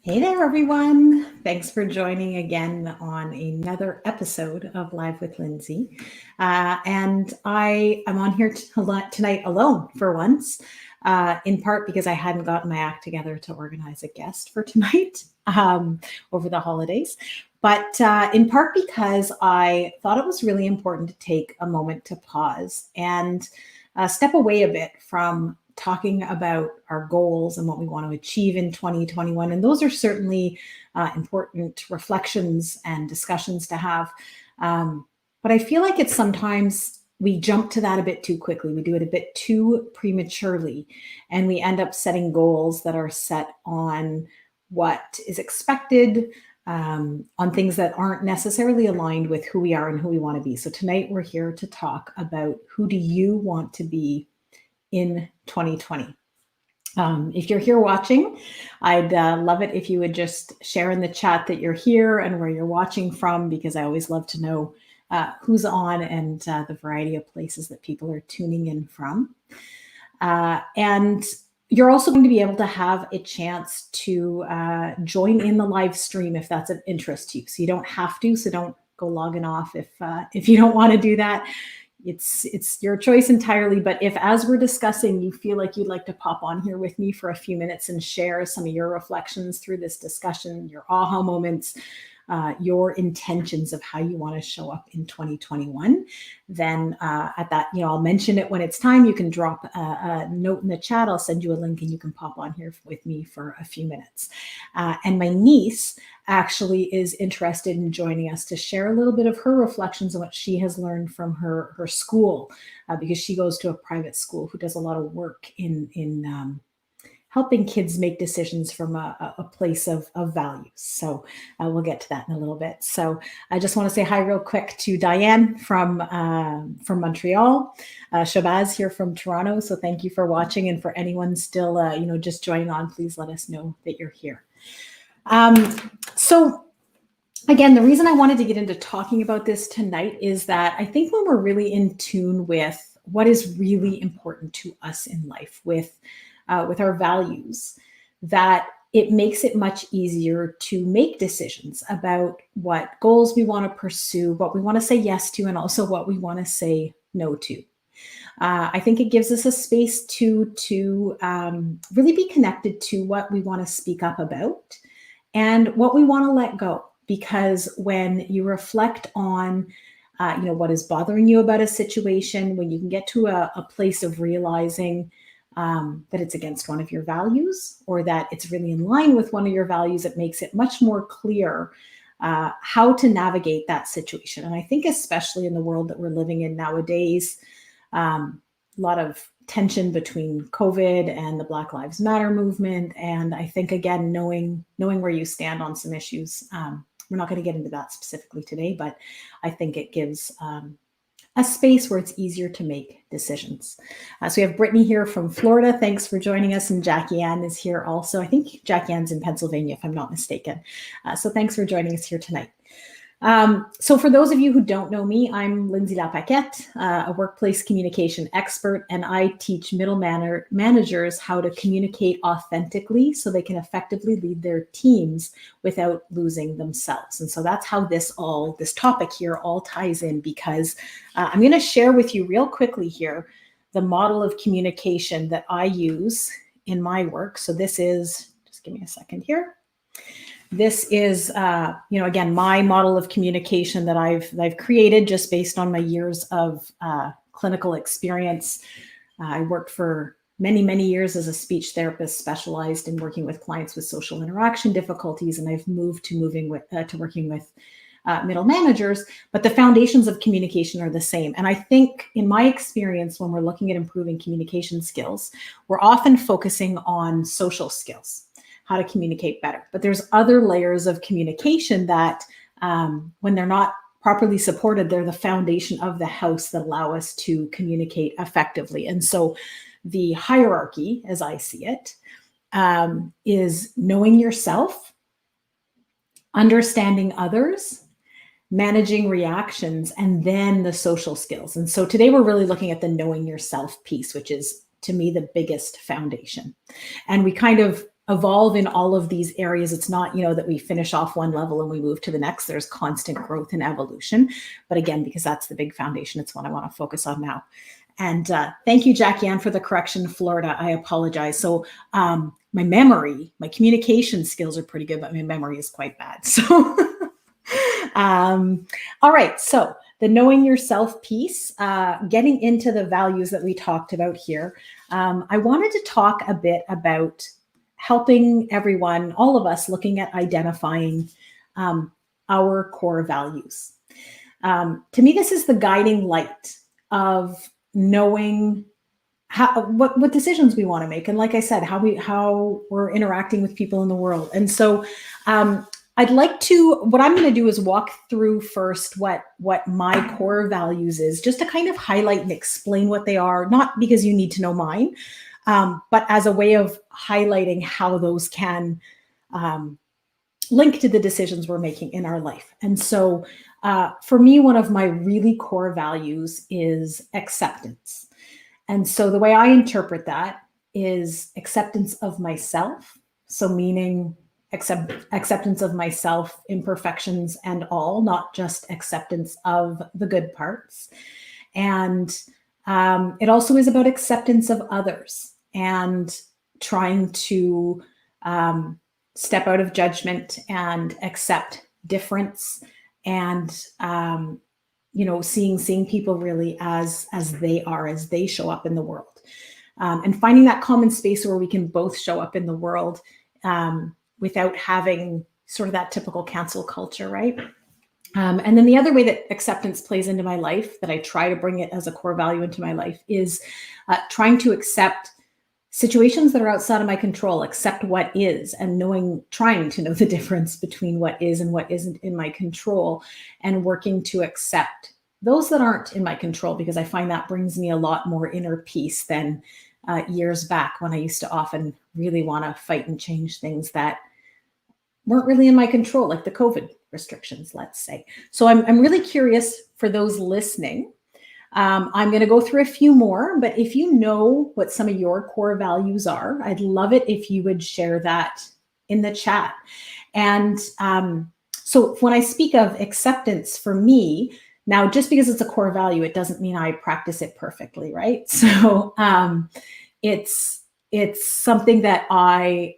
Hey there, everyone. Thanks for joining again on another episode of Live with Lindsay. And I am on here tonight alone for once, in part because I hadn't gotten my act together to organize a guest for tonight over the holidays, but in part because I thought it was really important to take a moment to pause and step away a bit from talking about our goals and what we want to achieve in 2021. And those are certainly important reflections and discussions to have. But I feel like it's sometimes we jump to that a bit too quickly. We do it a bit too prematurely, and we end up setting goals that are set on what is expected, on things that aren't necessarily aligned with who we are and who we want to be. So tonight we're here to talk about who do you want to be in 2020. If you're here watching, I'd love it if you would just share in the chat that you're here and where you're watching from, because I always love to know who's on and the variety of places that people are tuning in from. And you're also going to be able to have a chance to join in the live stream if that's of interest to you. So you don't have to, so don't go logging off if you don't want to do that. It's your choice entirely. But if, as we're discussing, you feel like you'd like to pop on here with me for a few minutes and share some of your reflections through this discussion, your aha moments, your intentions of how you want to show up in 2021, then at that, I'll mention it when it's time. You can drop a note in the chat. I'll send you a link and you can pop on here with me for a few minutes. And my niece actually is interested in joining us to share a little bit of her reflections on what she has learned from her school, because she goes to a private school who does a lot of work in helping kids make decisions from a place of values. So we'll get to that in a little bit. So I just want to say hi real quick to Diane from Montreal, Shabazz here from Toronto. So thank you for watching, and for anyone still just joining on, please let us know that you're here. So again, the reason I wanted to get into talking about this tonight is that I think when we're really in tune with what is really important to us in life, with our values, that it makes it much easier to make decisions about what goals we want to pursue, what we want to say yes to, and also what we want to say no to. I think it gives us a space to really be connected to what we want to speak up about and what we want to let go. Because when you reflect on what is bothering you about a situation, when you can get to a place of realizing that it's against one of your values, or that it's really in line with one of your values, it makes it much more clear how to navigate that situation. And I think especially in the world that we're living in nowadays, a lot of tension between COVID and the Black Lives Matter movement. And I think, again, knowing where you stand on some issues, we're not going to get into that specifically today, but I think it gives a space where it's easier to make decisions. So we have Brittany here from Florida. Thanks for joining us. And Jackie Ann is here also. I think Jackie Ann's in Pennsylvania, if I'm not mistaken. So thanks for joining us here tonight. So for those of you who don't know me, I'm Lindsay Lapaquette, a workplace communication expert, and I teach middle managers how to communicate authentically so they can effectively lead their teams without losing themselves. And so that's how this topic here all ties in, because I'm going to share with you real quickly here the model of communication that I use in my work. So this is, just give me a second here. This is, again, my model of communication that I've created just based on my years of clinical experience. I worked for many, many years as a speech therapist, specialized in working with clients with social interaction difficulties, and I've moved to working with middle managers. But the foundations of communication are the same. And I think, in my experience, when we're looking at improving communication skills, we're often focusing on social skills, how to communicate better. But there's other layers of communication that when they're not properly supported, they're the foundation of the house that allow us to communicate effectively. And so the hierarchy, as I see it, is knowing yourself, understanding others, managing reactions, and then the social skills. And so today we're really looking at the knowing yourself piece, which is, to me, the biggest foundation. And we kind of evolve in all of these areas. It's not, that we finish off one level and we move to the next. There's constant growth and evolution. But again, because that's the big foundation, it's what I want to focus on now. And thank you, Jackie Ann, for the correction, Florida. I apologize. So my communication skills are pretty good, but my memory is quite bad. So, all right. So the knowing yourself piece, getting into the values that we talked about here. I wanted to talk a bit about helping everyone, all of us, looking at identifying our core values. To me, this is the guiding light of knowing what decisions we want to make, and like I said, how we're interacting with people in the world. And so, what I'm going to do is walk through first what my core values is, just to kind of highlight and explain what they are, not because you need to know mine, but as a way of highlighting how those can link to the decisions we're making in our life. And so for me, one of my really core values is acceptance. And so the way I interpret that is acceptance of myself. So meaning acceptance of myself, imperfections and all, not just acceptance of the good parts. And it also is about acceptance of others and trying to step out of judgment and accept difference, and seeing people really as they are, as they show up in the world, and finding that common space where we can both show up in the world without having sort of that typical cancel culture, right? And then the other way that acceptance plays into my life, that I try to bring it as a core value into my life, is trying to accept situations that are outside of my control, accept what is, and trying to know the difference between what is and what isn't in my control, and working to accept those that aren't in my control, because I find that brings me a lot more inner peace than years back, when I used to often really want to fight and change things that weren't really in my control, like the COVID restrictions, let's say. So I'm really curious for those listening. I'm going to go through a few more, but if you know what some of your core values are, I'd love it if you would share that in the chat. And so when I speak of acceptance, for me, now, just because it's a core value, it doesn't mean I practice it perfectly, right? So it's something that I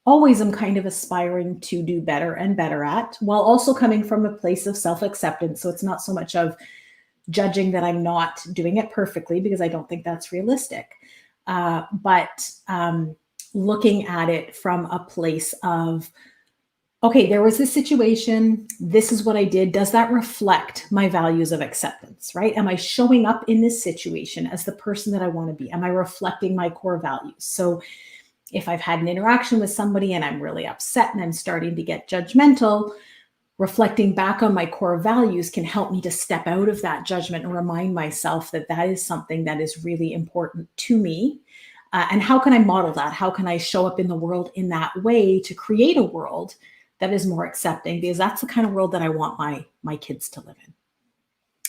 always am kind of aspiring to do better and better at, while also coming from a place of self-acceptance. So it's not so much of judging that I'm not doing it perfectly, because I don't think that's realistic, but looking at it from a place of, okay, there was this situation, this is what I did. Does that reflect my values of acceptance, right? Am I showing up in this situation as the person that I want to be? Am I reflecting my core values? So if I've had an interaction with somebody and I'm really upset and I'm starting to get judgmental, reflecting back on my core values can help me to step out of that judgment and remind myself that that is something that is really important to me. And how can I model that? How can I show up in the world in that way to create a world that is more accepting? Because that's the kind of world that I want my kids to live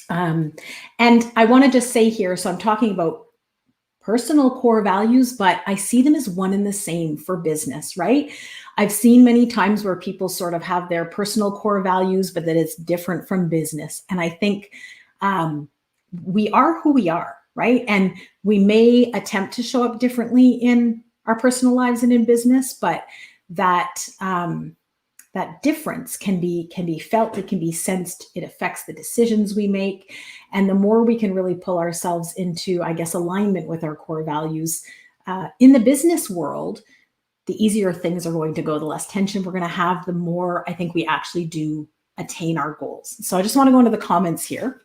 in. And I want to just say here, so I'm talking about personal core values, but I see them as one and the same for business, right? I've seen many times where people sort of have their personal core values, but that it's different from business. And I think we are who we are, right? And we may attempt to show up differently in our personal lives and in business, but that that difference can be felt, it can be sensed, it affects the decisions we make. And the more we can really pull ourselves into, I guess, alignment with our core values in the business world, the easier things are going to go, the less tension we're going to have, the more I think we actually do attain our goals. So I just want to go into the comments here.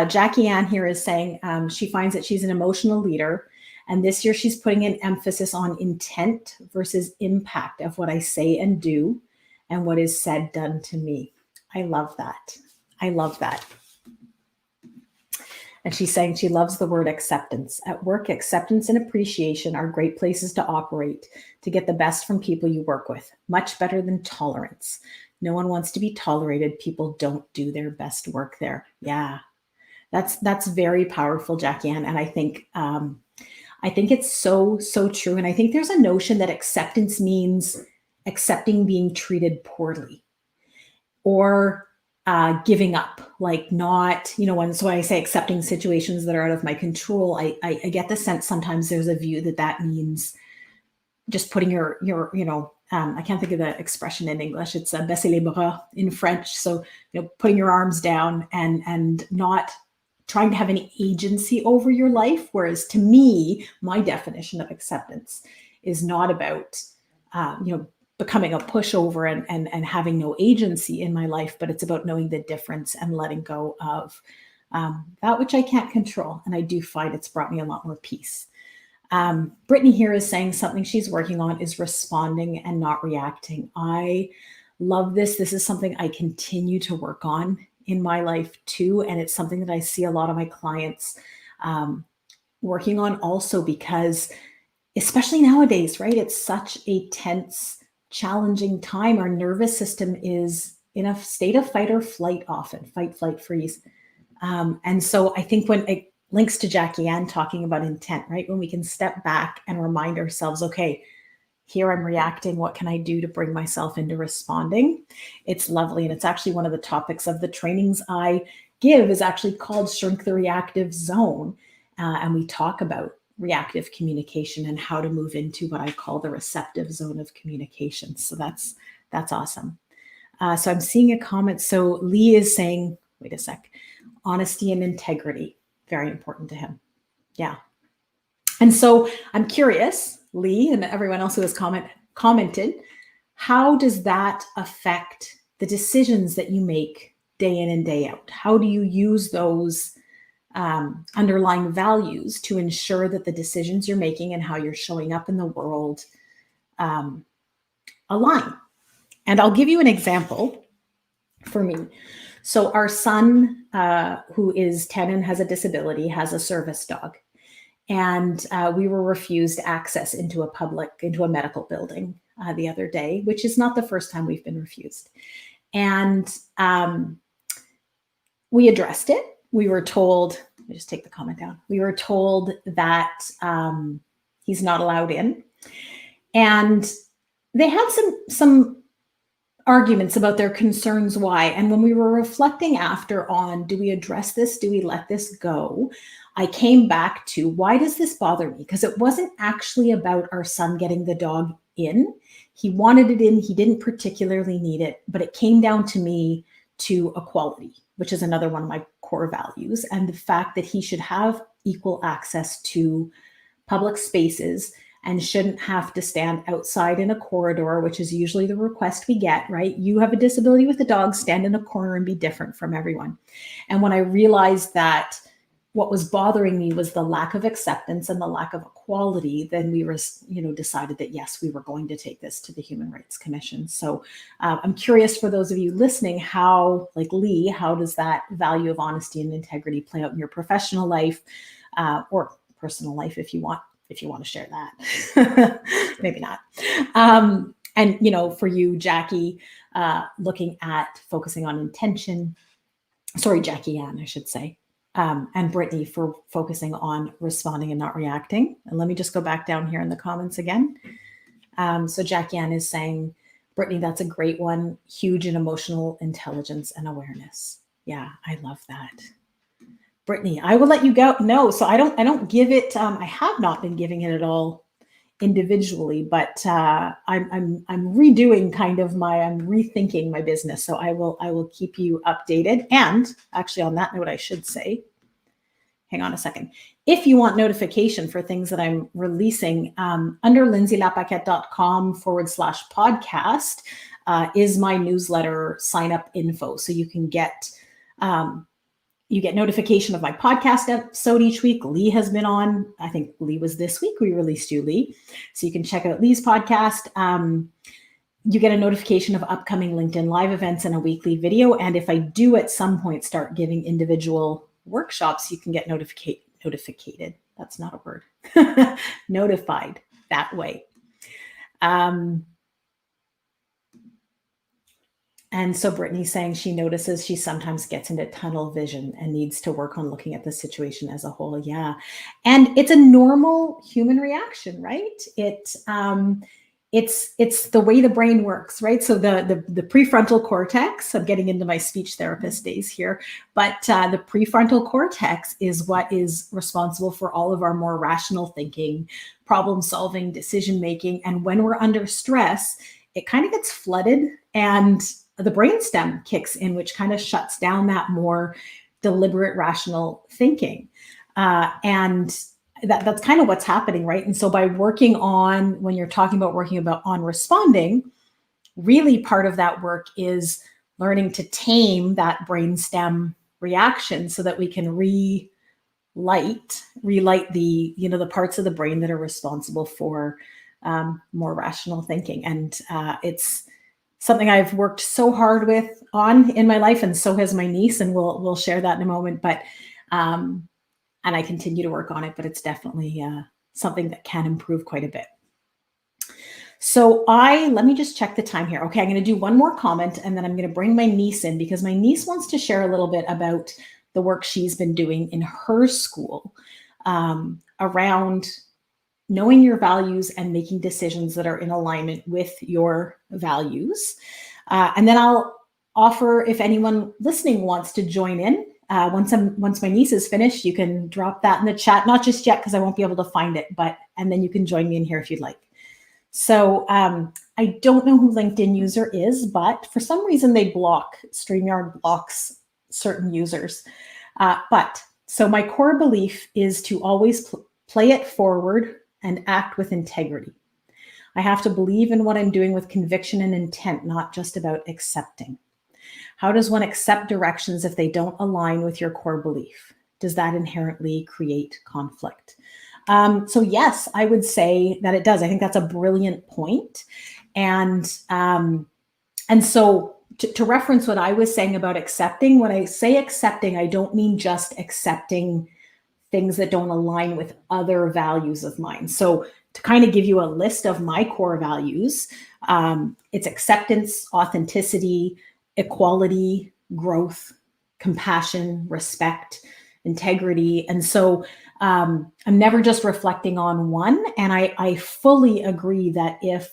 Jackie Ann here is saying she finds that she's an emotional leader, and this year she's putting an emphasis on intent versus impact of what I say and do, and what is said, done to me. I love that. I love that. And she's saying she loves the word acceptance. At work, acceptance and appreciation are great places to operate, to get the best from people you work with. Much better than tolerance. No one wants to be tolerated. People don't do their best work there. Yeah, that's very powerful, Jackie Ann. And I think I think it's so, so true. And I think there's a notion that acceptance means accepting being treated poorly or giving up, like not, so when I say accepting situations that are out of my control, I get the sense sometimes there's a view that means just putting your I can't think of the expression in English. It's baisser les bras in French. So, putting your arms down and not trying to have any agency over your life. Whereas to me, my definition of acceptance is not about, becoming a pushover and having no agency in my life, but it's about knowing the difference and letting go of that which I can't control. And I do find it's brought me a lot more peace. Brittany here is saying something she's working on is responding and not reacting. I love this. This is something I continue to work on in my life too. And it's something that I see a lot of my clients working on also, because especially nowadays, right? It's such a tense, challenging time. Our nervous system is in a state of fight or flight often, fight, flight, freeze. And so I think when it links to Jackie Ann talking about intent, right? When we can step back and remind ourselves, okay, here I'm reacting. What can I do to bring myself into responding? It's lovely. And it's actually one of the topics of the trainings I give is actually called Shrink the Reactive Zone. And we talk about reactive communication and how to move into what I call the receptive zone of communication. So that's awesome. So I'm seeing a comment. So Lee is saying, wait a sec, honesty and integrity. Very important to him. Yeah. And so I'm curious, Lee and everyone else who has commented, how does that affect the decisions that you make day in and day out? How do you use those underlying values to ensure that the decisions you're making and how you're showing up in the world align? And I'll give you an example for me. So our son, who is 10 and has a disability, has a service dog. And we were refused access into a medical building the other day, which is not the first time we've been refused. And we addressed it. We were told, let me just take the comment down. We were told that he's not allowed in. And they had some arguments about their concerns why. And when we were reflecting after on, do we address this? Do we let this go? I came back to, why does this bother me? Because it wasn't actually about our son getting the dog in. He wanted it in. He didn't particularly need it, but it came down to me to equality, which is another one of my core values, and the fact that he should have equal access to public spaces and shouldn't have to stand outside in a corridor, which is usually the request we get, right? You have a disability with a dog, stand in a corner and be different from everyone. And when I realized that what was bothering me was the lack of acceptance and the lack of equality, then we were, decided that yes, we were going to take this to the Human Rights Commission. So I'm curious for those of you listening, how, like Lee, how does that value of honesty and integrity play out in your professional life or personal life if you want to share that? Maybe not. And, for you, Jackie, looking at focusing on intention, Jackie Ann, I should say, and Brittany for focusing on responding and not reacting. And let me just go back down here in the comments again. So Jackie Ann is saying, Brittany, that's a great one. Huge in emotional intelligence and awareness. Yeah, I love that. Brittany, I will let you go. No, so I don't give it. I have not been giving it at all individually, but I'm redoing I'm rethinking my business. So I will keep you updated. And actually, on that note, I should say, hang on a second. If you want notification for things that I'm releasing, under lindsaylapaquette.com/podcast is my newsletter sign up info. So you can get notification of my podcast episode each week. Lee has been on. I think Lee was this week. We released you, Lee. So you can check out Lee's podcast. You get a notification of upcoming LinkedIn Live events and a weekly video. And if I do at some point start giving individual workshops, you can get notified. That's not a word. Notified that way. And so Brittany's saying she notices she sometimes gets into tunnel vision and needs to work on looking at the situation as a whole. Yeah. And it's a normal human reaction, right? It's the way the brain works, right? So the prefrontal cortex, I'm getting into my speech therapist days here, but the prefrontal cortex is what is responsible for all of our more rational thinking, problem solving, decision making. And when we're under stress, it kind of gets flooded and the brainstem kicks in, which kind of shuts down that more deliberate, rational thinking. And that's kind of what's happening, right? And so by working on, when you're talking about working about on responding, really part of that work is learning to tame that brainstem reaction so that we can relight the, the parts of the brain that are responsible for more rational thinking. And it's something I've worked so hard in my life, and so has my niece, and we'll share that in a moment. But and I continue to work on it, but it's definitely something that can improve quite a bit. So let me just check the time here. Okay, I'm going to do one more comment, and then I'm going to bring my niece in because my niece wants to share a little bit about the work she's been doing in her school around knowing your values and making decisions that are in alignment with your values. And then I'll offer, if anyone listening wants to join in, once my niece is finished, you can drop that in the chat. Not just yet, because I won't be able to find it, and then you can join me in here if you'd like. So I don't know who LinkedIn user is, but for some reason StreamYard blocks certain users. So my core belief is to always play it forward and act with integrity. I have to believe in what I'm doing with conviction and intent, not just about accepting. How does one accept directions if they don't align with your core belief? Does that inherently create conflict? So yes, I would say that it does. I think that's a brilliant point. And so to reference what I was saying about accepting, when I say accepting, I don't mean just accepting things that don't align with other values of mine. So to kind of give you a list of my core values, it's acceptance, authenticity, equality, growth, compassion, respect, integrity. And so I'm never just reflecting on one. And I fully agree that if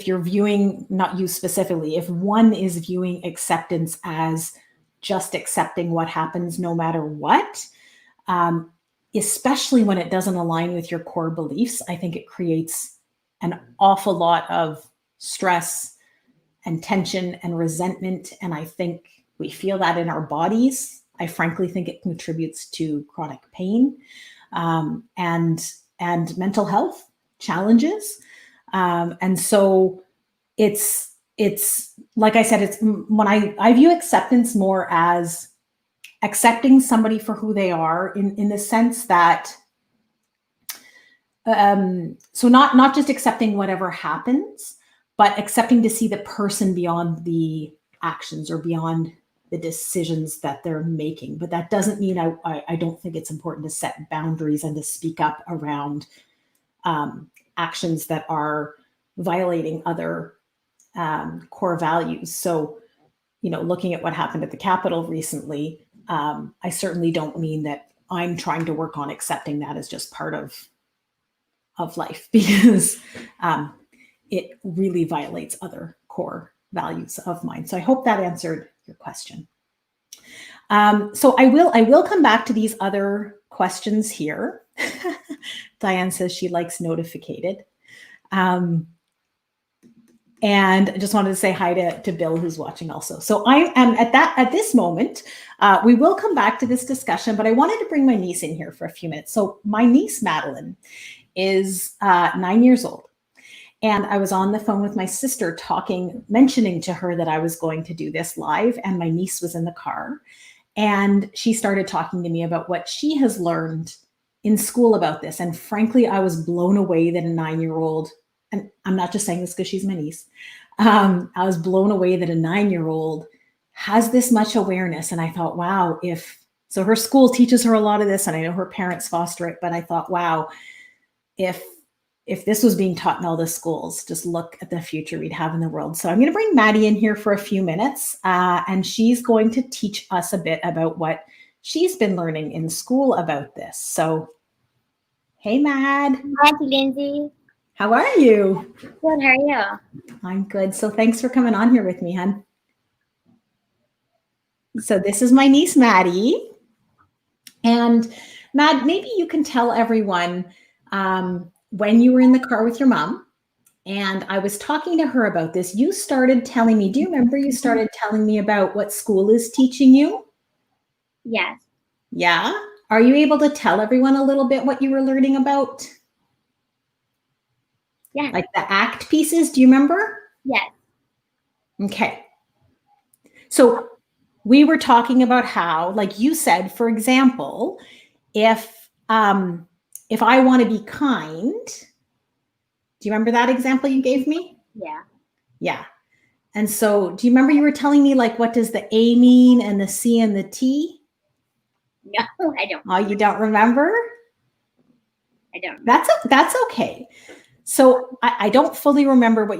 you're viewing, not you specifically, if one is viewing acceptance as just accepting what happens no matter what, especially when it doesn't align with your core beliefs, I think it creates an awful lot of stress and tension and resentment. And I think we feel that in our bodies. I frankly think it contributes to chronic pain and mental health challenges. And so it's like I said, it's when I view acceptance more as accepting somebody for who they are in the sense that, so not just accepting whatever happens, but accepting to see the person beyond the actions or beyond the decisions that they're making. But that doesn't mean I don't think it's important to set boundaries and to speak up around actions that are violating other core values. So, looking at what happened at the Capitol recently, I certainly don't mean that I'm trying to work on accepting that as just part of life, because it really violates other core values of mine. So I hope that answered your question. So I will come back to these other questions here. Diane says she likes notificated. And I just wanted to say hi to Bill, who's watching also. So I am at this moment, we will come back to this discussion, but I wanted to bring my niece in here for a few minutes. So my niece, Madeline, is 9 years old. And I was on the phone with my sister mentioning to her that I was going to do this live, and my niece was in the car. And she started talking to me about what she has learned in school about this. And frankly, I was blown away that a 9-year-old, and I'm not just saying this because she's my niece, I was blown away that a 9-year-old has this much awareness. And I thought, wow, so her school teaches her a lot of this, and I know her parents foster it, but I thought, wow, if if this was being taught in all the schools, just look at the future we'd have in the world. So I'm going to bring Maddie in here for a few minutes, and she's going to teach us a bit about what she's been learning in school about this. So, hey, Mad. Hi, Lindsay. How are you? Good, how are you? I'm good. So thanks for coming on here with me, hon. So this is my niece, Maddie. And Mad, maybe you can tell everyone when you were in the car with your mom, and I was talking to her about this, you started telling me, do you remember you started telling me about what school is teaching you? Yes. Yeah? Are you able to tell everyone a little bit what you were learning about? Yeah. Like the ACT pieces, do you remember? Yes. Okay. So we were talking about how, like you said, for example, if I want to be kind, do you remember that example you gave me? Yeah. Yeah. And so do you remember you were telling me, like, what does the A mean and the C and the T? No, I don't. Oh, you don't remember? I don't. That's okay. So I don't fully remember what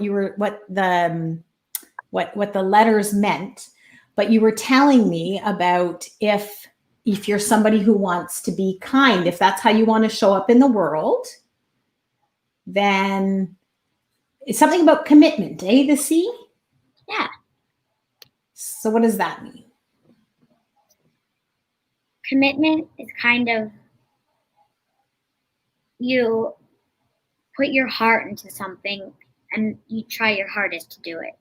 the letters meant, but you were telling me about if you're somebody who wants to be kind, if that's how you want to show up in the world, then it's something about commitment, eh? The C? Yeah. So what does that mean? Commitment is kind of you put your heart into something and you try your hardest to do it.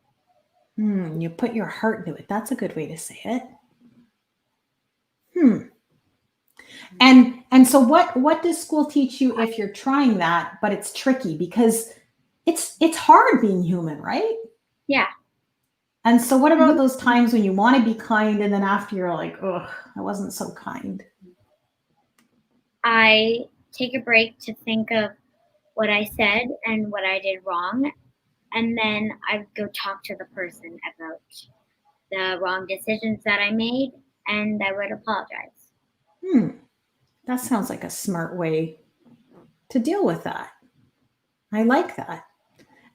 You put your heart into it. That's a good way to say it. And so what does school teach you if you're trying that, but it's tricky because it's hard being human, right? Yeah. And so what about those times when you want to be kind and then after you're like, ugh, I wasn't so kind? I take a break to think of what I said and what I did wrong, and then I go talk to the person about the wrong decisions that I made, and I would apologize. That sounds like a smart way to deal with that. I like that.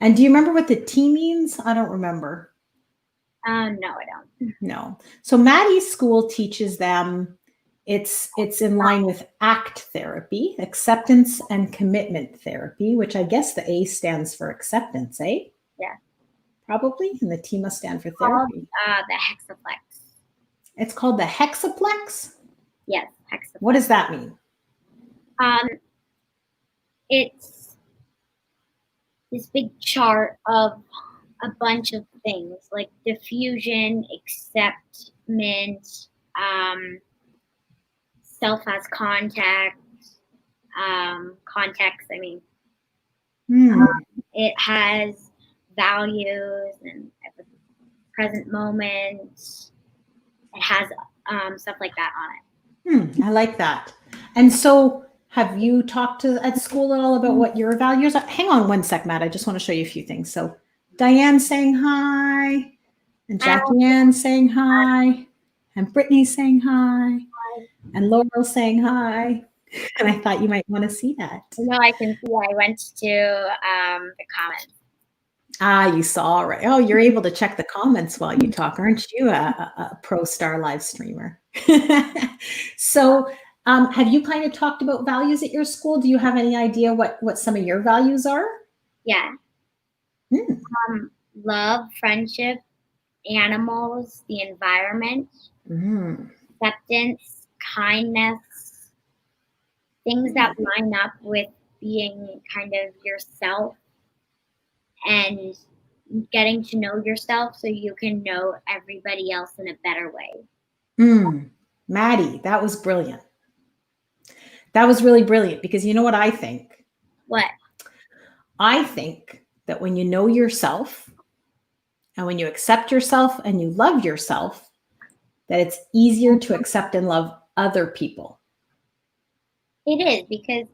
And do you remember what the T means? I don't remember. No, I don't. No. So Maddie's school teaches them, it's in line with ACT therapy, acceptance and commitment therapy, which I guess the A stands for acceptance, eh? Yeah. Probably. And the T must stand for therapy. The hexaplex. It's called the hexaplex? Yes, hexaplex. What does that mean? It's this big chart of a bunch of things like diffusion, acceptance, self as contact, context. I mean, it has values and present moment. It has stuff like that on it. I like that. And so have you talked at school at all about what your values are? Hang on one sec, Matt. I just want to show you a few things. So Diane saying hi, and Jackie Ann saying hi, and Brittany saying hi, and Laurel saying hi. And I thought you might want to see that. No, I can see. I went to the comments. You saw, right? Oh, you're able to check the comments while you talk. Aren't you a pro star live streamer? So have you kind of talked about values at your school? Do you have any idea what some of your values are? Yeah. Love, friendship, animals, the environment, acceptance, kindness, things that line up with being kind of yourself and getting to know yourself so you can know everybody else in a better way. Maddie, that was brilliant. That was really brilliant because you know what I think? What? I think that when you know yourself and when you accept yourself and you love yourself, that it's easier to accept and love other people. It is, because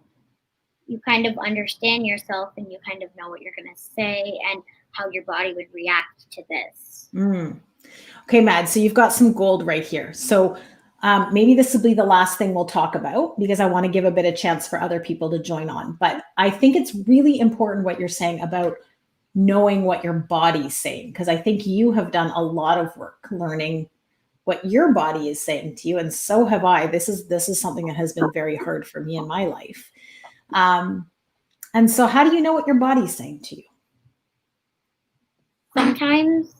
you kind of understand yourself and you kind of know what you're going to say and how your body would react to this. Okay, Mad, so you've got some gold right here. So Maybe this will be the last thing we'll talk about because I want to give a bit of chance for other people to join on. But I think it's really important what you're saying about knowing what your body's saying, because I think you have done a lot of work learning what your body is saying to you, and so have I. This is something that has been very hard for me in my life. And so how do you know what your body's saying to you? Sometimes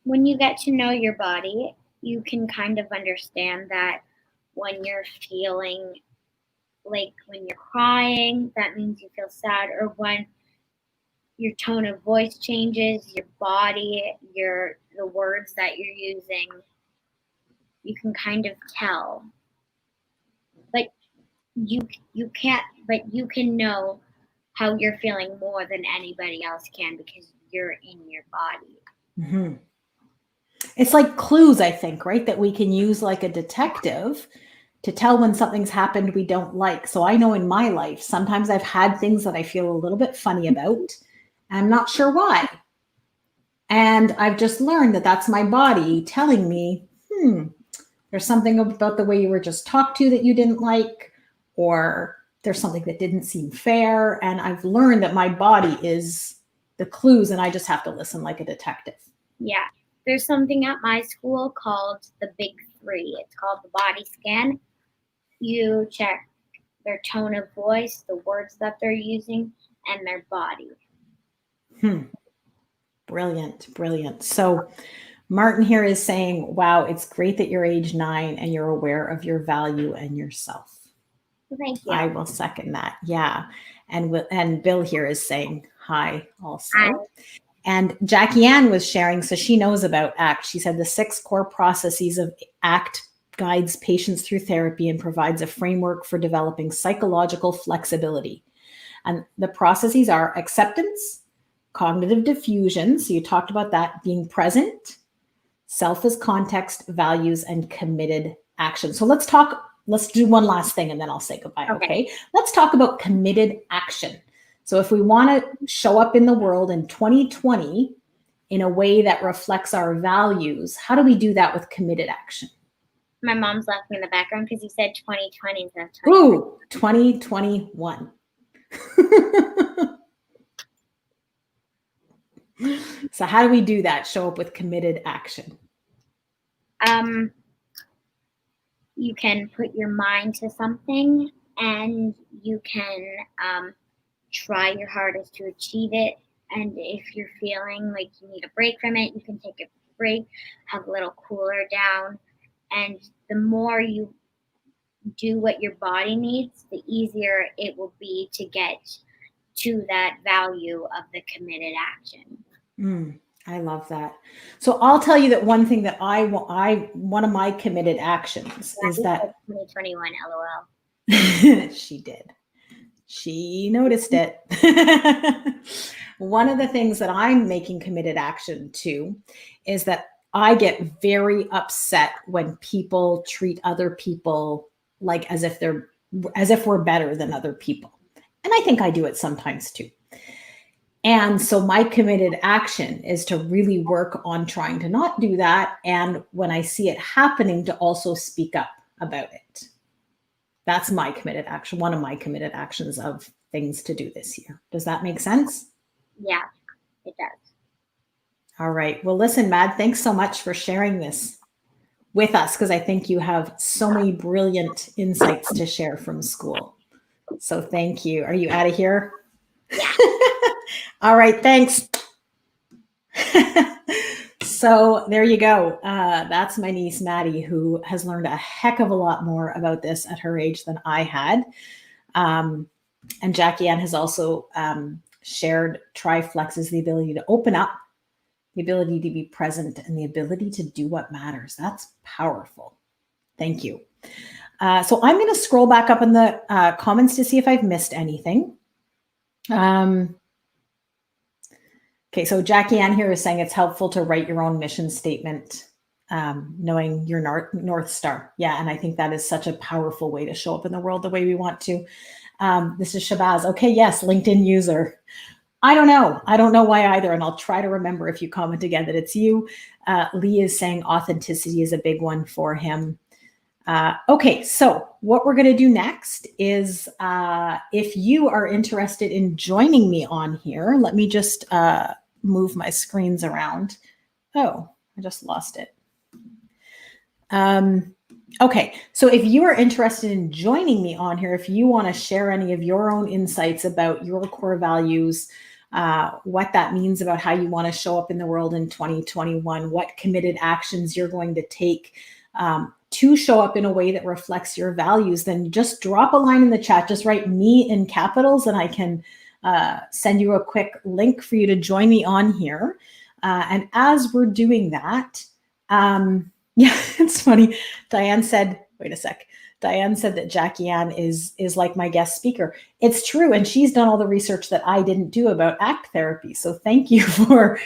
when you get to know your body, you can kind of understand that when you're feeling like when you're crying, that means you feel sad, or when your tone of voice changes, your body, the words that you're using, you can kind of tell. But you can know how you're feeling more than anybody else can because you're in your body. Mm-hmm. It's like clues, I think, right? That we can use like a detective to tell when something's happened we don't like. So I know in my life, sometimes I've had things that I feel a little bit funny about, and I'm not sure why. And I've just learned that that's my body telling me, there's something about the way you were just talked to that you didn't like, or there's something that didn't seem fair. And I've learned that my body is the clues, and I just have to listen like a detective. Yeah. There's something at my school called the Big Three. It's called the body scan. You check their tone of voice, the words that they're using, and their body. Brilliant, brilliant. So Martin here is saying, wow, it's great that you're age 9 and you're aware of your value and yourself. Thank you. I will second that. Yeah. And Bill here is saying hi also. Hi. And Jackie Ann was sharing, so she knows about ACT. She said the 6 core processes of ACT guides patients through therapy and provides a framework for developing psychological flexibility. And the processes are acceptance, cognitive diffusion. So you talked about that, being present, self as context, values, and committed action. So let's do one last thing and then I'll say goodbye. Okay. Let's talk about committed action. So if we want to show up in the world in 2020 in a way that reflects our values, how do we do that with committed action? My mom's laughing in the background because you said 2020 instead of 2020. Ooh, 2021. So how do we do that? Show up with committed action. You can put your mind to something and you can try your hardest to achieve it. And if you're feeling like you need a break from it, you can take a break, have a little cooler down. And the more you do what your body needs, the easier it will be to get to that value of the committed action. I love that. So I'll tell you that one thing that one of my committed actions is that 2021 LOL. She did. She noticed it. One of the things that I'm making committed action to is that I get very upset when people treat other people like as if we're better than other people. And I think I do it sometimes too. And so my committed action is to really work on trying to not do that. And when I see it happening, to also speak up about it. That's my committed action, one of my committed actions of things to do this year. Does that make sense? Yeah, it does. All right. Well, listen, Mad, thanks so much for sharing this with us, because I think you have so many brilliant insights to share from school. So thank you. Are you out of here? Yeah. All right. Thanks. So there you go. That's my niece, Maddie, who has learned a heck of a lot more about this at her age than I had. And Jackie Ann has also shared TriFlex is the ability to open up, the ability to be present, and the ability to do what matters. That's powerful. Thank you. So I'm going to scroll back up in the comments to see if I've missed anything. Okay, so Jackie Ann here is saying it's helpful to write your own mission statement, knowing your North Star. Yeah, and I think that is such a powerful way to show up in the world the way we want to. This is Shabazz. Okay, yes, LinkedIn user. I don't know. I don't know why either. And I'll try to remember if you comment again that it's you. Lee is saying authenticity is a big one for him. Okay, so what we're going to do next is if you are interested in joining me on here, let me just move my screens around. Oh, I just lost it. Okay, so if you are interested in joining me on here, if you want to share any of your own insights about your core values, what that means about how you want to show up in the world in 2021, what committed actions you're going to take to show up in a way that reflects your values, then just drop a line in the chat. Just write me in capitals and I can send you a quick link for you to join me on here. And as we're doing that, yeah, it's funny. Diane said, wait a sec. Diane said that Jackie Ann is like my guest speaker. It's true. And she's done all the research that I didn't do about ACT therapy. So thank you for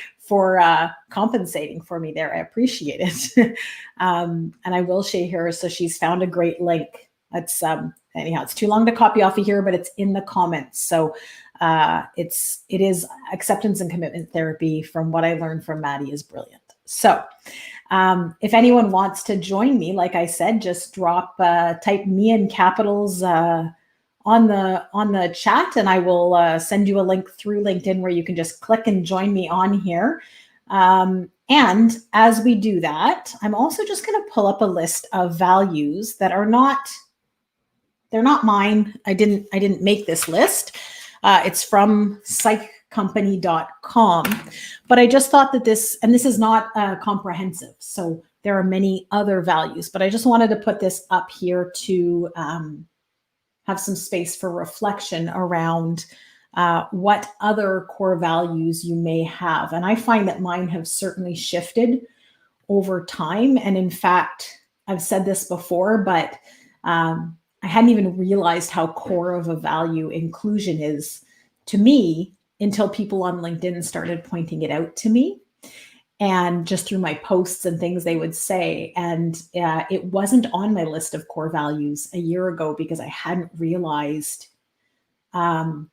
compensating for me there. I appreciate it. And I will share her. So she's found a great link. That's anyhow, it's too long to copy off of here, but it's in the comments. So it is acceptance and commitment therapy. From what I learned from Maddie is brilliant. So if anyone wants to join me, like I said, just type me in capitals on the chat, and I will send you a link through LinkedIn where you can just click and join me on here. And as we do that, I'm also just going to pull up a list of values that are they're not mine. I didn't make this list. It's from psychcompany.com, but I just thought that this is not comprehensive. So there are many other values, but I just wanted to put this up here to have some space for reflection around what other core values you may have. And I find that mine have certainly shifted over time. And in fact, I've said this before, but I hadn't even realized how core of a value inclusion is to me until people on LinkedIn started pointing it out to me, and just through my posts and things they would say. And it wasn't on my list of core values a year ago because I hadn't realized that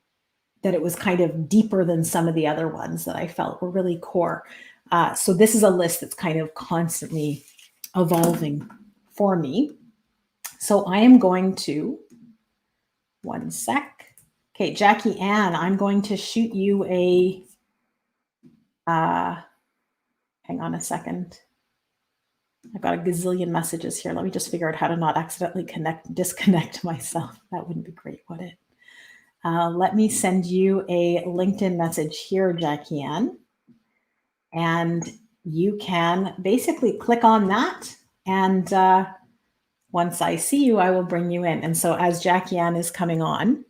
it was kind of deeper than some of the other ones that I felt were really core. So this is a list that's kind of constantly evolving for me. So I am going to, one sec. Okay, Jackie Ann, I'm going to shoot you a, hang on a second. I've got a gazillion messages here. Let me just figure out how to not accidentally disconnect myself. That wouldn't be great, would it? Let me send you a LinkedIn message here, Jackie Ann. And you can basically click on that. And once I see you, I will bring you in. And so as Jackie Ann is coming on,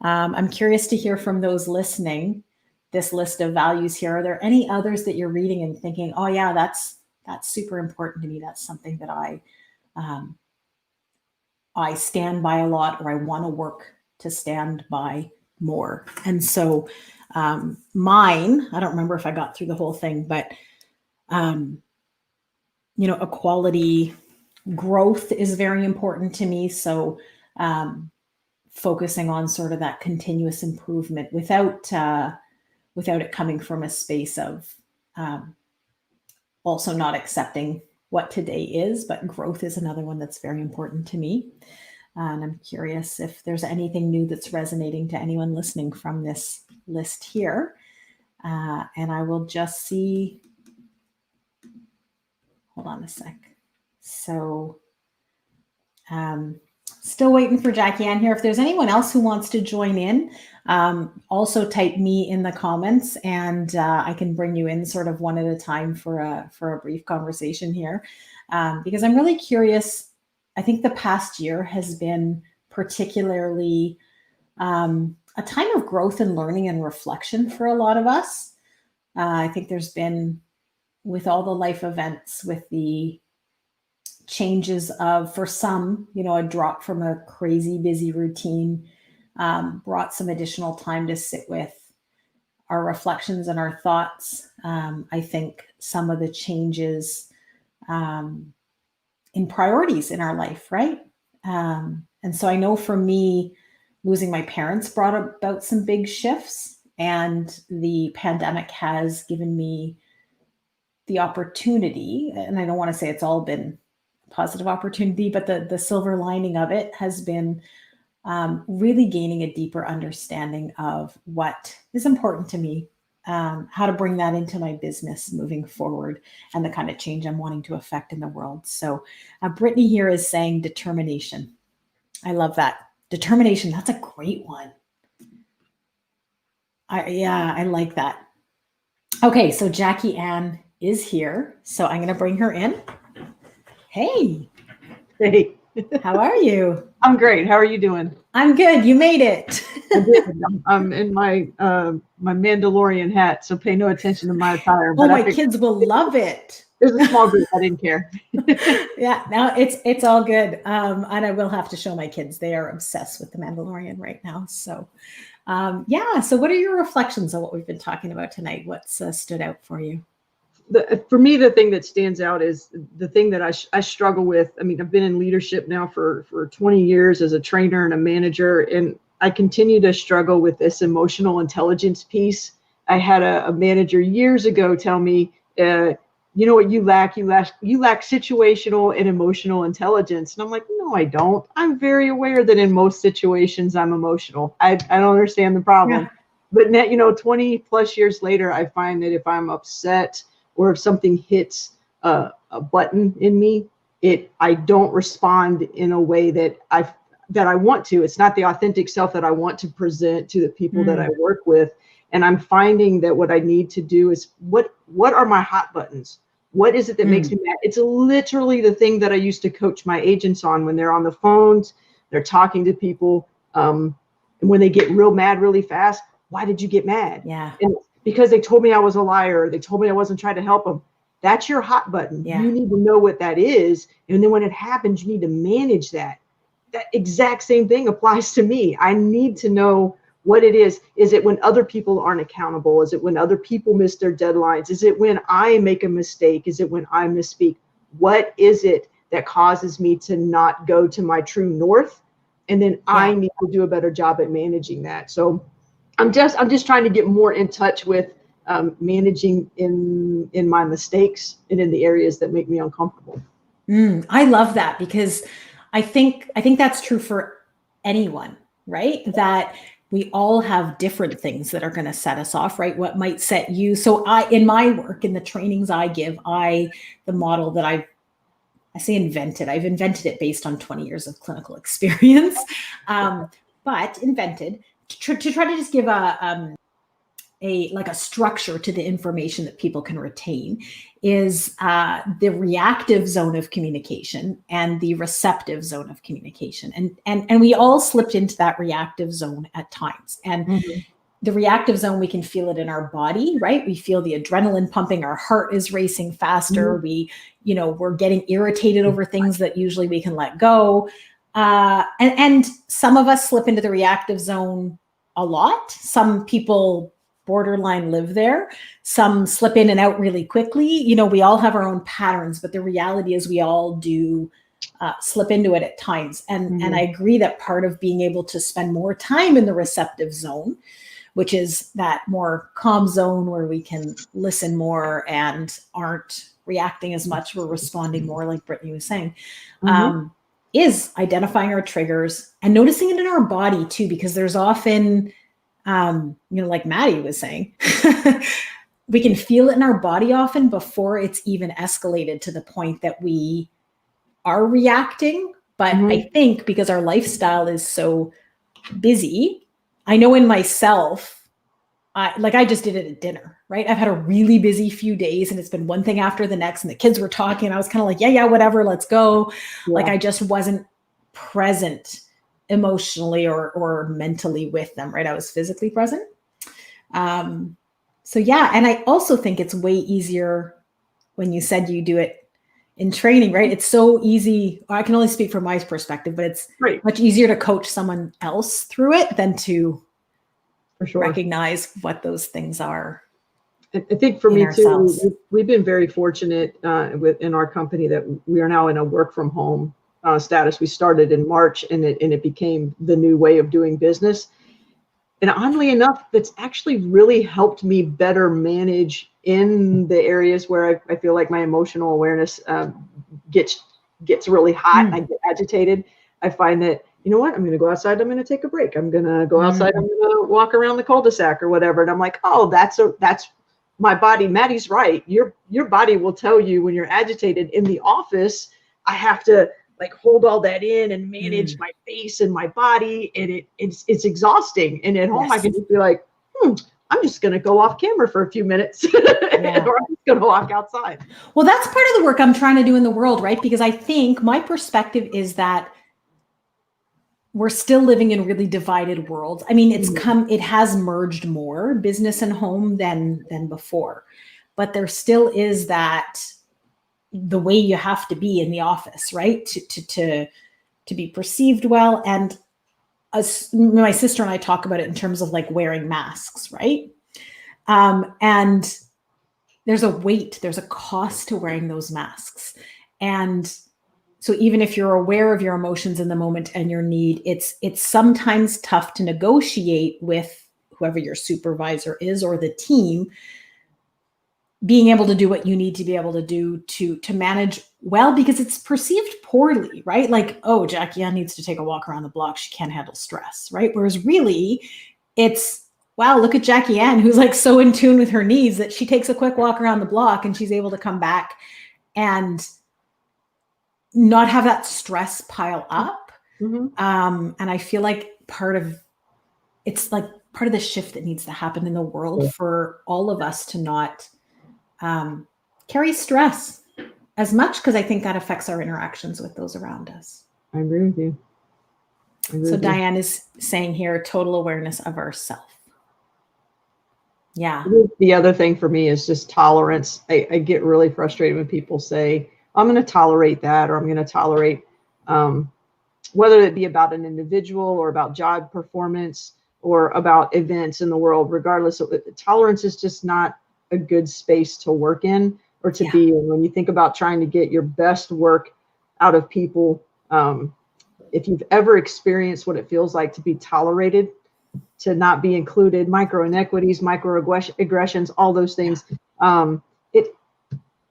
I'm curious to hear from those listening, this list of values here. Are there any others that you're reading and thinking, oh yeah, that's super important to me. That's something that I stand by a lot, or I want to work to stand by more. And so mine, I don't remember if I got through the whole thing, but equality, growth is very important to me. So focusing on sort of that continuous improvement without it coming from a space of also not accepting what today is, but growth is another one that's very important to me. And I'm curious if there's anything new that's resonating to anyone listening from this list here. And I will just see, hold on a sec. So still waiting for Jackie Ann here. If there's anyone else who wants to join in, also type me in the comments, and I can bring you in sort of one at a time for a brief conversation here, because I'm really curious. I think the past year has been particularly a time of growth and learning and reflection for a lot of us. I think there's been, with all the life events, with the changes of, for some, a drop from a crazy busy routine, brought some additional time to sit with our reflections and our thoughts. I think some of the changes in priorities in our life, right? And so I know for me, losing my parents brought about some big shifts. And the pandemic has given me the opportunity, and I don't want to say it's all been a positive opportunity, but the silver lining of it has been really gaining a deeper understanding of what is important to me, how to bring that into my business moving forward, and the kind of change I'm wanting to affect in the world. So Brittany here is saying determination. I love that. Determination. That's a great one. I like that. Okay, so Jackie Ann is here. So I'm going to bring her in. Hey. Hey. How are you? I'm great. How are you doing? I'm good. You made it. I did. I'm in my my Mandalorian hat, so pay no attention to my attire. Oh, my kids will love it. There's a small group. I didn't care. Yeah, no, it's all good. And I will have to show my kids. They are obsessed with the Mandalorian right now. So, yeah. So, what are your reflections on what we've been talking about tonight? What's stood out for you? For me, the thing that stands out is the thing that I struggle with. I mean, I've been in leadership now for 20 years as a trainer and a manager, and I continue to struggle with this emotional intelligence piece. I had a manager years ago tell me, you know what you lack? You lack situational and emotional intelligence. And I'm like, no, I don't. I'm very aware that in most situations I'm emotional. I don't understand the problem. Yeah. But now, 20 plus years later, I find that if I'm upset or if something hits a button in me, I don't respond in a way that I want to. It's not the authentic self that I want to present to the people that I work with. And I'm finding that what I need to do is what are my hot buttons? What is it that makes me mad? It's literally the thing that I used to coach my agents on when they're on the phones, they're talking to people. And when they get real mad really fast, why did you get mad? Yeah. And because they told me I was a liar. They told me I wasn't trying to help them. That's your hot button. Yeah. You need to know what that is. And then when it happens, you need to manage that. That exact same thing applies to me. I need to know what it is. Is it when other people aren't accountable? Is it when other people miss their deadlines? Is it when I make a mistake? Is it when I misspeak? What is it that causes me to not go to my true north? And then I need to do a better job at managing that. So I'm just trying to get more in touch with managing in my mistakes and in the areas that make me uncomfortable. I love that, because I think that's true for anyone, right? That we all have different things that are going to set us off, right? What might set you. So in my work, in the trainings I give, the model that I say invented, I've invented it based on 20 years of clinical experience, but invented to try to just give a structure to the information that people can retain is the reactive zone of communication and the receptive zone of communication. And we all slipped into that reactive zone at times. And the reactive zone, we can feel it in our body, right? We feel the adrenaline pumping, our heart is racing faster. We're getting irritated over things that usually we can let go. And some of us slip into the reactive zone a lot. Some people borderline live there. Some slip in and out really quickly. We all have our own patterns, but the reality is we all do slip into it at times. And I agree that part of being able to spend more time in the receptive zone, which is that more calm zone where we can listen more and aren't reacting as much, we're responding more, like Brittany was saying, is identifying our triggers and noticing it in our body too, because there's often, like Maddie was saying, we can feel it in our body often before it's even escalated to the point that we are reacting. But I think because our lifestyle is so busy, I know in myself, I just did it at dinner, right? I've had a really busy few days and it's been one thing after the next and the kids were talking. And I was kind of like, yeah, whatever, let's go. Yeah. Like I just wasn't present emotionally or mentally with them, right? I was physically present. So yeah. And I also think it's way easier when you said you do it in training, right? It's so easy. I can only speak from my perspective, but it's much easier to coach someone else through it than to recognize what those things are. I think for me too, we've been very fortunate in our company that we are now in a work from home status. We started in March and it became the new way of doing business. And oddly enough, that's actually really helped me better manage in the areas where I feel like my emotional awareness gets really hot and I get agitated. I find that, you know what, I'm going to go outside. I'm going to take a break. I'm going to go outside. I'm going to walk around the cul-de-sac or whatever. And I'm like, oh, that's my body. Maddie's right. Your body will tell you when you're agitated. In the office, I have to like hold all that in and manage my face and my body, and it's exhausting. And at home, I can just be like, I'm just going to go off camera for a few minutes, or I'm just going to walk outside. Well, that's part of the work I'm trying to do in the world, right? Because I think my perspective is that we're still living in really divided worlds. I mean, it has merged more business and home than before, but there still is that the way you have to be in the office, right? To be perceived well. And my sister and I talk about it in terms of like wearing masks, right? And there's a weight, there's a cost to wearing those masks. And so even if you're aware of your emotions in the moment and your need, it's sometimes tough to negotiate with whoever your supervisor is or the team, being able to do what you need to be able to do to manage well, because it's perceived poorly, right? Like, oh, Jackie Ann needs to take a walk around the block. She can't handle stress, right? Whereas really it's, wow, look at Jackie Ann, who's like so in tune with her needs that she takes a quick walk around the block and she's able to come back and not have that stress pile up. And I feel like part of the shift that needs to happen in the world for all of us to not carry stress as much, because I think that affects our interactions with those around us. I agree with you. So Diane is saying here, total awareness of ourself. Yeah. The other thing for me is just tolerance. I get really frustrated when people say, I'm going to tolerate that, or I'm going to tolerate, whether it be about an individual or about job performance or about events in the world, regardless of it, tolerance is just not a good space to work in or to be in. When you think about trying to get your best work out of people, if you've ever experienced what it feels like to be tolerated, to not be included, micro inequities, microaggressions, all those things,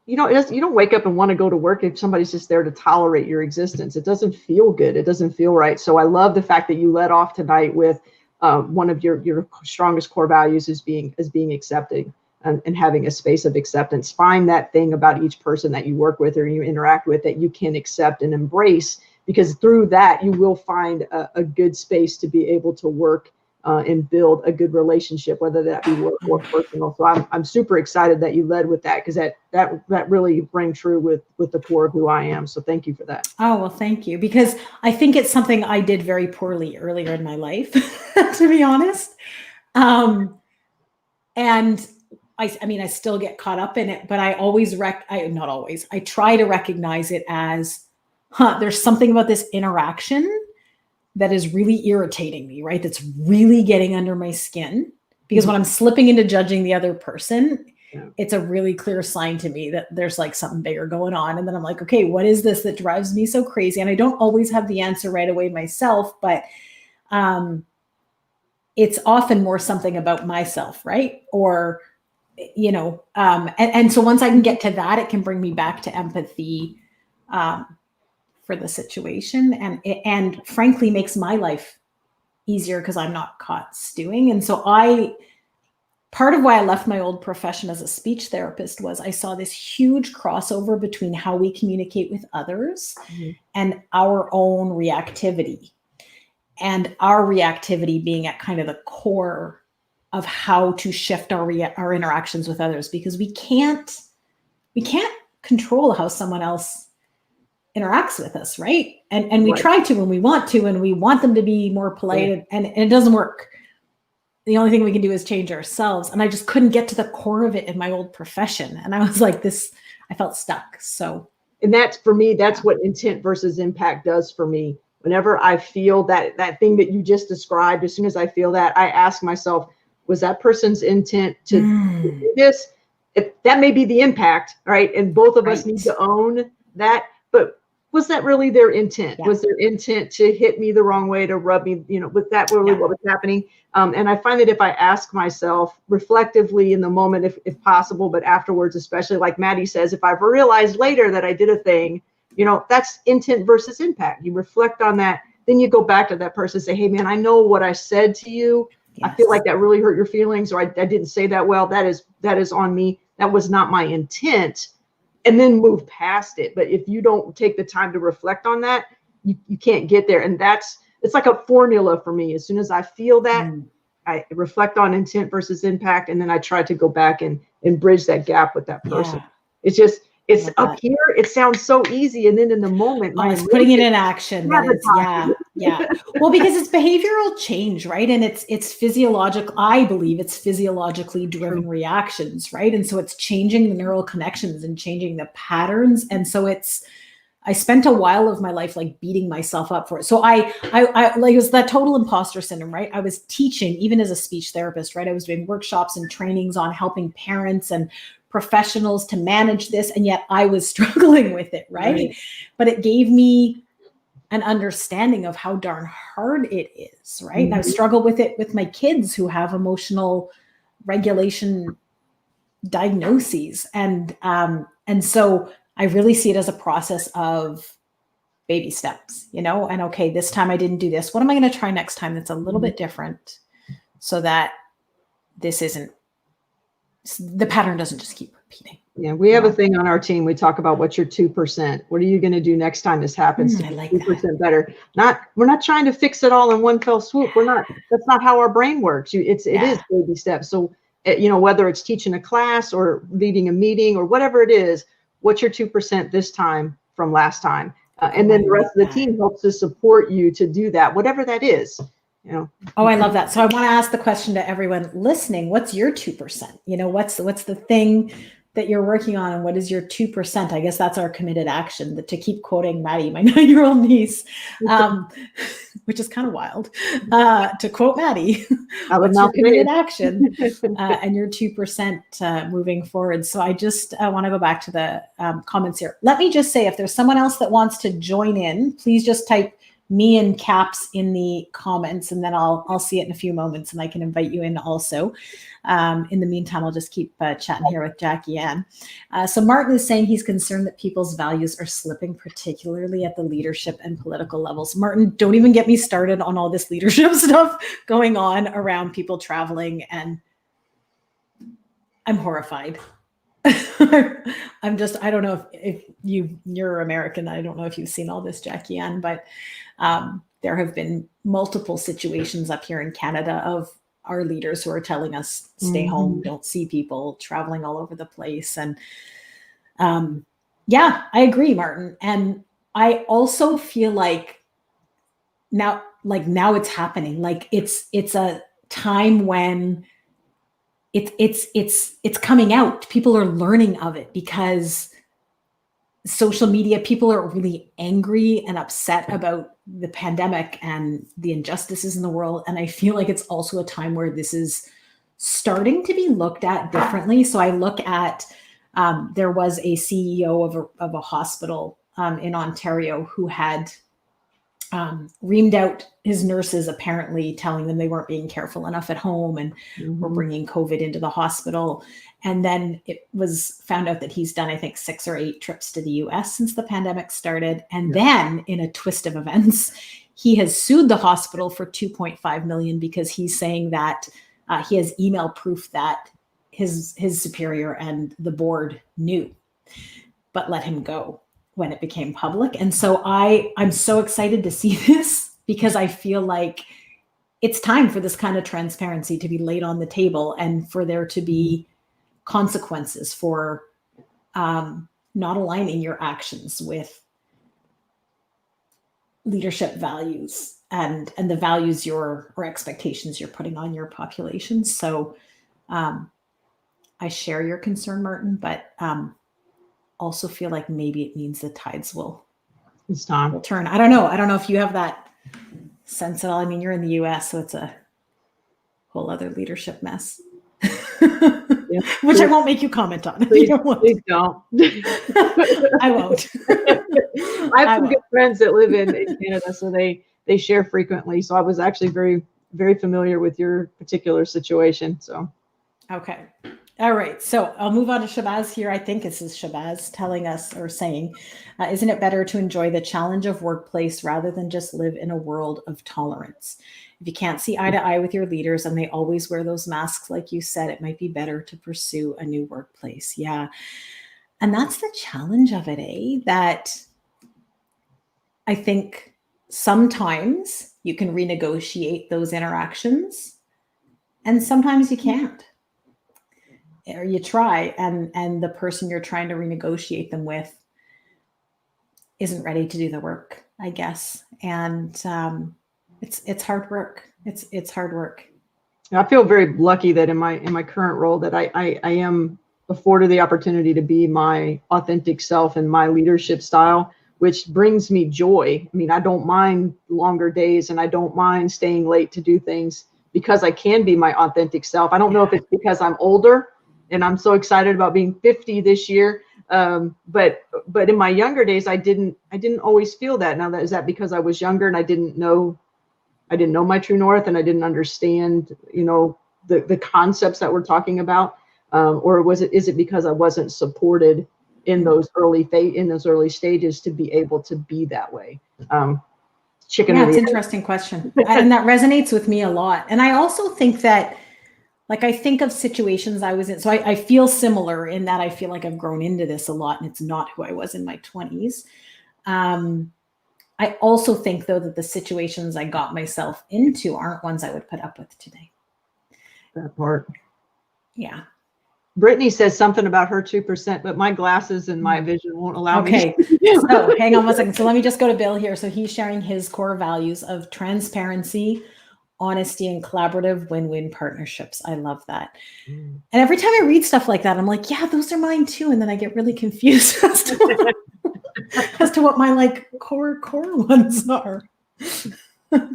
you don't wake up and want to go to work if somebody's just there to tolerate your existence. It doesn't feel good. It doesn't feel right. So I love the fact that you led off tonight with one of your strongest core values is being accepting and having a space of acceptance. Find that thing about each person that you work with or you interact with that you can accept and embrace, because through that you will find a good space to be able to work and build a good relationship, whether that be work or personal. So I'm super excited that you led with that, because that really rang true with the core of who I am. So thank you for that. Oh, well, thank you. Because I think it's something I did very poorly earlier in my life, to be honest. And I mean, I still get caught up in it, but I always not always, I try to recognize it as, there's something about this interaction that is really irritating me, right? That's really getting under my skin, because when I'm slipping into judging the other person, it's a really clear sign to me that there's like something bigger going on. And then I'm like, okay, what is this that drives me so crazy? And I don't always have the answer right away myself, but it's often more something about myself, right? Or, and so once I can get to that, it can bring me back to empathy for the situation, and frankly makes my life easier because I'm not caught stewing. And so part of why I left my old profession as a speech therapist was I saw this huge crossover between how we communicate with others and our own reactivity, and our reactivity being at kind of the core of how to shift our interactions with others, because we can't control how someone else interacts with us, right? And we try to when we want to, and we want them to be more polite, and it doesn't work. The only thing we can do is change ourselves. And I just couldn't get to the core of it in my old profession. And I was like I felt stuck. So, and that's for me, that's what intent versus impact does for me. Whenever I feel that thing that you just described, as soon as I feel that, I ask myself, was that person's intent to do this? If that may be the impact, right? And both of us need to own that. But was that really their intent? Yeah. Was their intent to hit me the wrong way, to rub me, was that really what was happening? And I find that if I ask myself reflectively in the moment, if possible, but afterwards, especially like Maddie says, if I've realized later that I did a thing, that's intent versus impact. You reflect on that, then you go back to that person and say, hey man, I know what I said to you. Yes. I feel like that really hurt your feelings, or I didn't say that well. That is on me. That was not my intent. And then move past it. But if you don't take the time to reflect on that, you can't get there. And it's like a formula for me. As soon as I feel that, I reflect on intent versus impact, and then I try to go back and bridge that gap with that person. Yeah. It's up here. It sounds so easy, and then in the moment, it's putting it in action. Yeah. Well, because it's behavioral change, right? And it's physiological. I believe it's physiologically driven reactions, right? And so it's changing the neural connections and changing the patterns. And so I spent a while of my life like beating myself up for it. So I like, it was that total imposter syndrome, right? I was teaching, even as a speech therapist, right? I was doing workshops and trainings on helping parents and professionals to manage this, and yet I was struggling with it, right? But it gave me an understanding of how darn hard it is, right? And I struggle with it with my kids who have emotional regulation diagnoses, and so I really see it as a process of baby steps, and okay, this time I didn't do this. What am I going to try next time that's a little bit different, so that the pattern doesn't just keep repeating. Yeah, we have a thing on our team. We talk about what's your 2%. What are you going to do next time this happens to be 2% better? We're not trying to fix it all in one fell swoop. That's not how our brain works. It is baby steps. So, whether it's teaching a class or leading a meeting or whatever it is, what's your 2% this time from last time? And then the rest of the team helps to support you to do that, whatever that is. Oh, I love that. So I want to ask the question to everyone listening: what's your 2%? What's the thing that you're working on, and what is your 2%? I guess that's our committed action. To keep quoting Maddie, my 9-year-old niece, which is kind of wild. To quote Maddie, what's your committed action and your 2% moving forward? So I just want to go back to the comments here. Let me just say, if there's someone else that wants to join in, please just type me in caps in the comments, and then I'll see it in a few moments, and I can invite you in also. In the meantime, I'll just keep chatting here with Jackie Ann. So Martin is saying he's concerned that people's values are slipping, particularly at the leadership and political levels. Martin, don't even get me started on all this leadership stuff going on around people traveling, and I'm horrified. I don't know if you're American. I don't know if you've seen all this, Jackie Ann, but there have been multiple situations up here in Canada of our leaders who are telling us stay home, don't see people, traveling all over the place. And I agree, Martin. And I also feel like now it's happening. Like it's a time when it's coming out. People are learning of it because social media, people are really angry and upset about the pandemic and the injustices in the world. And I feel like it's also a time where this is starting to be looked at differently. So I look at, there was a CEO of a hospital in Ontario who had reamed out his nurses, apparently telling them they weren't being careful enough at home and were bringing COVID into the hospital. And then it was found out that he's done, I think, 6 or 8 trips to the US since the pandemic started. And then in a twist of events, he has sued the hospital for $2.5 million because he's saying that he has email proof that his superior and the board knew, but let him go when it became public. And so I'm so excited to see this because I feel like it's time for this kind of transparency to be laid on the table and for there to be consequences for not aligning your actions with leadership values and the values or expectations you're putting on your population. So I share your concern, Martin, but also feel like maybe it means the tides will turn. I don't know if you have that sense at all. I mean, you're in the US, so it's a whole other leadership mess. Which I won't make you comment on. Please, please don't. I won't. I have some good friends that live in Canada, so they share frequently. So I was actually very, very familiar with your particular situation. So. Okay. All right. So I'll move on to Shabazz here. I think this is Shabazz telling us or saying, isn't it better to enjoy the challenge of workplace rather than just live in a world of tolerance? If you can't see eye to eye with your leaders and they always wear those masks, like you said, it might be better to pursue a new workplace. Yeah. And that's the challenge of it, that I think sometimes you can renegotiate those interactions and sometimes you can't. Or you try and the person you're trying to renegotiate them with isn't ready to do the work, I guess. And it's hard work. It's hard work. I feel very lucky that in my current role that I am afforded the opportunity to be my authentic self and my leadership style, which brings me joy. I mean, I don't mind longer days and I don't mind staying late to do things because I can be my authentic self. I don't know if it's because I'm older and I'm so excited about being 50 this year. But in my younger days, I didn't always feel that. Now, is that because I was younger and I didn't know my true north and I didn't understand, the concepts that we're talking about, or is it because I wasn't supported in those early stages to be able to be that way? It's an interesting question, and that resonates with me a lot. And I also think that, like, I think of situations I was in. So I feel similar in that I feel like I've grown into this a lot, and it's not who I was in my 20s. I also think, though, that the situations I got myself into aren't ones I would put up with today. That part. Yeah. Brittany says something about her 2%, but my glasses and my vision won't allow me. Okay. So hang on one second. So let me just go to Bill here. So he's sharing his core values of transparency, honesty, and collaborative win-win partnerships. I love that. And every time I read stuff like that, I'm like, yeah, those are mine too. And then I get really confused as to what my core ones are.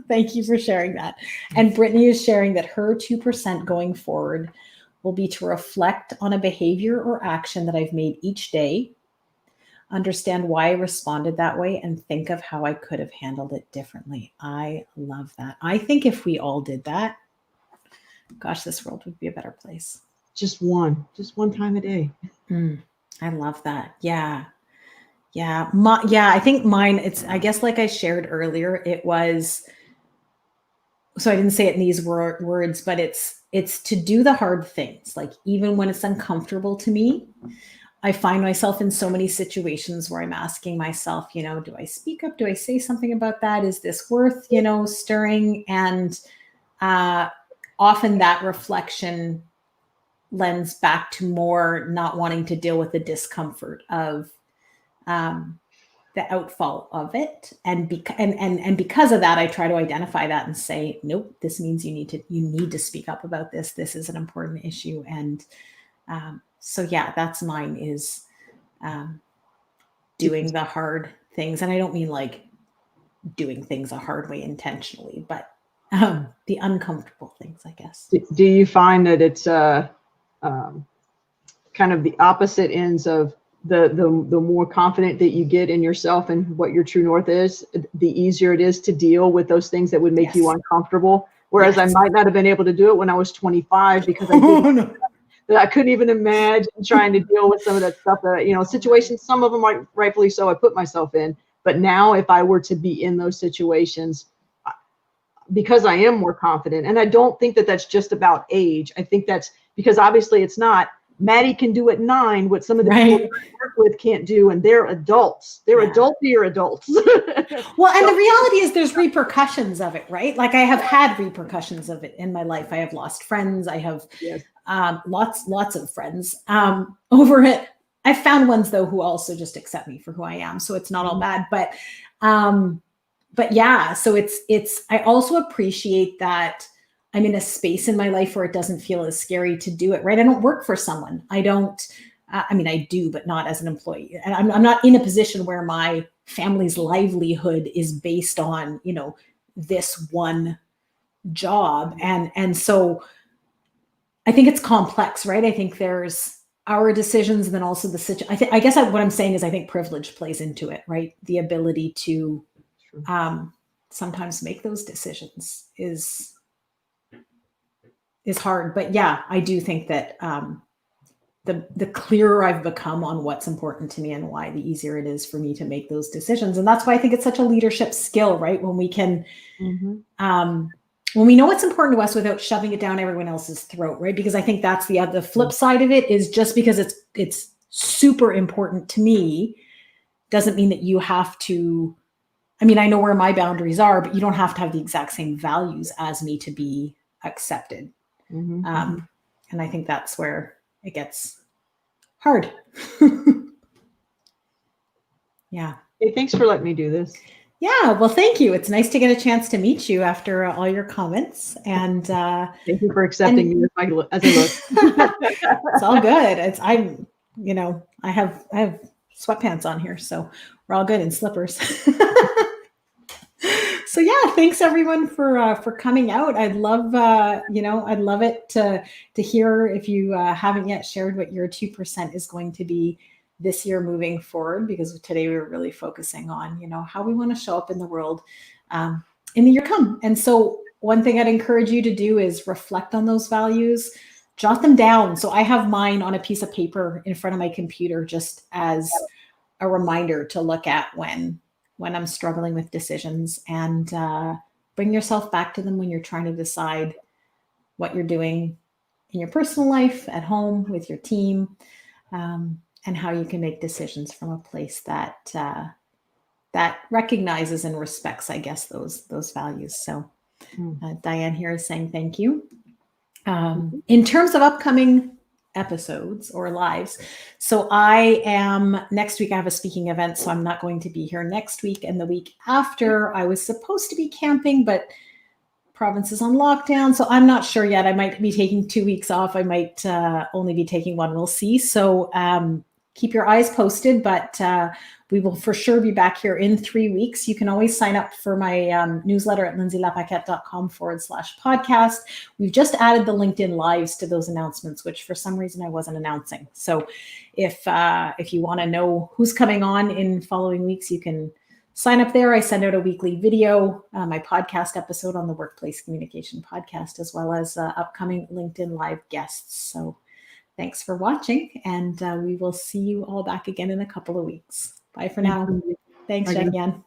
Thank you for sharing that. And Brittany is sharing that her 2% going forward will be to reflect on a behavior or action that I've made each day, understand why I responded that way, and think of how I could have handled it differently. I love that. I think if we all did that, gosh, this world would be a better place. Just one time a day. I love that. Yeah. Yeah. I think mine, I guess like I shared earlier, it was, so I didn't say it in these words, but it's to do the hard things. Like, even when it's uncomfortable to me, I find myself in so many situations where I'm asking myself, do I speak up? Do I say something about that? Is this worth, stirring? And often that reflection lends back to more not wanting to deal with the discomfort of the outfall of it. And because of that, I try to identify that and say, nope, this means you need to speak up about this. This is an important issue. And so yeah, that's mine, is doing the hard things. And I don't mean like doing things a hard way intentionally, but the uncomfortable things, I guess. Do you find that it's kind of the opposite ends of the more confident that you get in yourself and what your true north is, the easier it is to deal with those things that would make you uncomfortable? Whereas I might not have been able to do it when I was 25 because I couldn't even imagine trying to deal with some of that stuff that, situations, some of them rightfully so, I put myself in. But now if I were to be in those situations, because I am more confident, and I don't think that that's just about age. I think that's because obviously it's not, Maddie can do at 9 what some of the people I work with can't do, and they're adults. They're adultier adults. Well, and the reality is there's repercussions of it, right? Like, I have had repercussions of it in my life. I have lost friends. I have lots of friends over it. I've found ones, though, who also just accept me for who I am. So it's not all bad. But yeah, so it's I also appreciate that I'm in a space in my life where it doesn't feel as scary to do it, right? I don't work for someone. I don't, I do, but not as an employee. And I'm not in a position where my family's livelihood is based on, this one job. And so I think it's complex, right? I think there's our decisions and then also the situation. I guess what I'm saying is I think privilege plays into it, right? The ability to True. sometimes make those decisions is hard. But yeah, I do think that the clearer I've become on what's important to me and why, the easier it is for me to make those decisions. And that's why I think it's such a leadership skill, right? When we can when we know what's important to us without shoving it down everyone else's throat, right? Because I think that's the flip side of it, is just because it's super important to me doesn't mean that you have to. I mean, I know where my boundaries are, but you don't have to have the exact same values as me to be accepted. Mm-hmm. And I think that's where it gets hard. Yeah. Hey, thanks for letting me do this. Yeah, well, thank you. It's nice to get a chance to meet you after all your comments, and thank you for accepting me as I look. It's all good. I have sweatpants on here, so we're all good, in slippers. So yeah, thanks everyone for coming out. I'd love it to hear, if you haven't yet shared, what your 2% is going to be this year moving forward, because today we were really focusing on, how we want to show up in the world in the year to come. And so one thing I'd encourage you to do is reflect on those values, jot them down. So I have mine on a piece of paper in front of my computer, just as a reminder to look at when I'm struggling with decisions, and bring yourself back to them when you're trying to decide what you're doing in your personal life, at home, with your team, and how you can make decisions from a place that recognizes and respects, I guess, those values. So Diane here is saying thank you. In terms of upcoming episodes or lives, so next week I have a speaking event, so I'm not going to be here next week. And the week after, I was supposed to be camping, but province is on lockdown, so I'm not sure yet. I might be taking 2 weeks off. I might only be taking one. We'll see. So keep your eyes posted, but we will for sure be back here in 3 weeks. You can always sign up for my newsletter at lindsaylapaquette.com/podcast. We've just added the LinkedIn Lives to those announcements, which for some reason I wasn't announcing. So if you want to know who's coming on in following weeks, you can sign up there. I send out a weekly video, my podcast episode on the Workplace Communication Podcast, as well as upcoming LinkedIn Live guests. So thanks for watching, and we will see you all back again in a couple of weeks. Bye for now. Thanks, Jen.